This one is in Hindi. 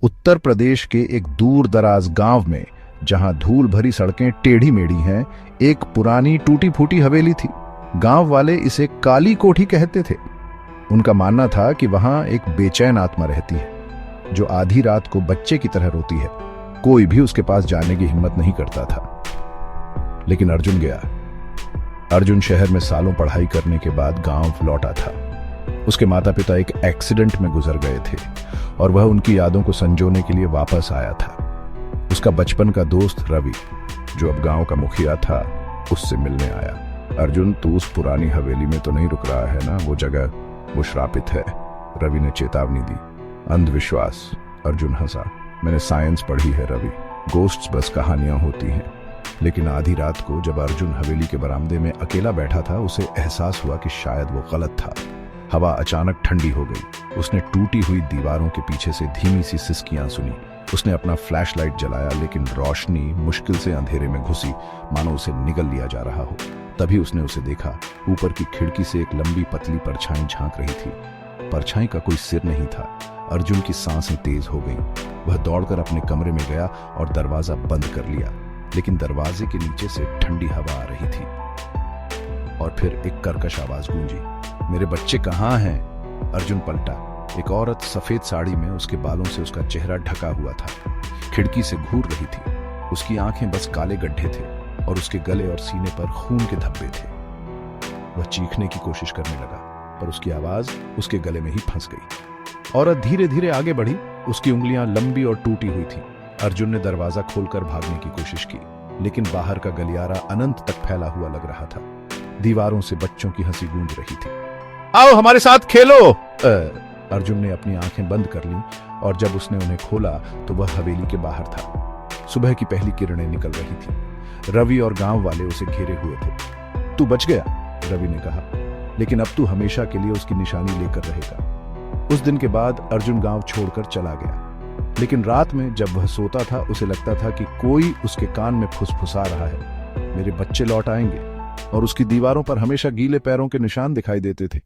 उत्तर प्रदेश के एक दूर दराज गांव में, जहां धूल भरी सड़कें टेढ़ी मेढ़ी हैं, एक पुरानी टूटी फूटी हवेली थी। गांव वाले इसे काली कोठी कहते थे। उनका मानना था कि वहां एक बेचैन आत्मा रहती है जो आधी रात को बच्चे की तरह रोती है। कोई भी उसके पास जाने की हिम्मत नहीं करता था। लेकिन अर्जुन गया। अर्जुन शहर में सालों पढ़ाई करने के बाद गांव लौटा था। उसके माता पिता एक एक्सीडेंट में गुजर गए थे और वह उनकी यादों को संजोने के लिए वापस आया था। उसका बचपन का दोस्त रवि, जो अब गांव का मुखिया था, उससे मिलने आया। अर्जुन, तू उस पुरानी हवेली में तो नहीं रुक रहा है ना? वो जगह वो श्रापित है, रवि ने चेतावनी दी। अंधविश्वास, अर्जुन हंसा। मैंने साइंस पढ़ी है रवि, गोस्ट्स बस कहानियां होती हैं। लेकिन आधी रात को जब अर्जुन हवेली के बरामदे में अकेला बैठा था, उसे एहसास हुआ कि शायद वो गलत था। हवा अचानक ठंडी हो गई। उसने टूटी हुई दीवारों के पीछे से धीमी सी सिसकियां सुनी। उसने अपना फ्लैशलाइट जलाया, लेकिन रोशनी मुश्किल से अंधेरे में घुसी, मानो उसे निगल लिया जा रहा हो। तभी उसने उसे देखा। ऊपर की खिड़की से एक लंबी पतली परछाई झांक रही थी। परछाई का कोई सिर नहीं था। अर्जुन की सांसें तेज हो गईं। वह दौड़कर अपने कमरे में गया और दरवाजा बंद कर लिया। लेकिन दरवाजे के नीचे से ठंडी हवा आ रही थी और फिर एक कर्कश आवाज गूंजी, मेरे बच्चे कहाँ हैं? अर्जुन पलटा। एक औरत सफेद साड़ी में, उसके बालों से उसका चेहरा ढका हुआ था, खिड़की से घूर रही थी। उसकी आंखें बस काले गड्ढे थे और उसके गले और सीने पर खून के धब्बे थे। वह चीखने की कोशिश करने लगा, पर उसकी आवाज उसके गले में ही फंस गई। औरत धीरे धीरे आगे बढ़ी। उसकी उंगलियां लंबी और टूटी हुई थी। अर्जुन ने दरवाजा खोलकर भागने की कोशिश की, लेकिन बाहर का गलियारा अनंत तक फैला हुआ लग रहा था। दीवारों से बच्चों की हंसी गूंज रही थी। आओ हमारे साथ खेलो। अर्जुन ने अपनी आंखें बंद कर लीं और जब उसने उन्हें खोला तो वह हवेली के बाहर था। सुबह की पहली किरणें निकल रही थी। रवि और गांव वाले उसे घेरे हुए थे। तू बच गया, रवि ने कहा, लेकिन अब तू हमेशा के लिए उसकी निशानी लेकर रहेगा। उस दिन के बाद अर्जुन गांव छोड़कर चला गया। लेकिन रात में जब वह सोता था, उसे लगता था कि कोई उसके कान में फुसफुसा रहा है, मेरे बच्चे लौट आएंगे। और उसकी दीवारों पर हमेशा गीले पैरों के निशान दिखाई देते थे।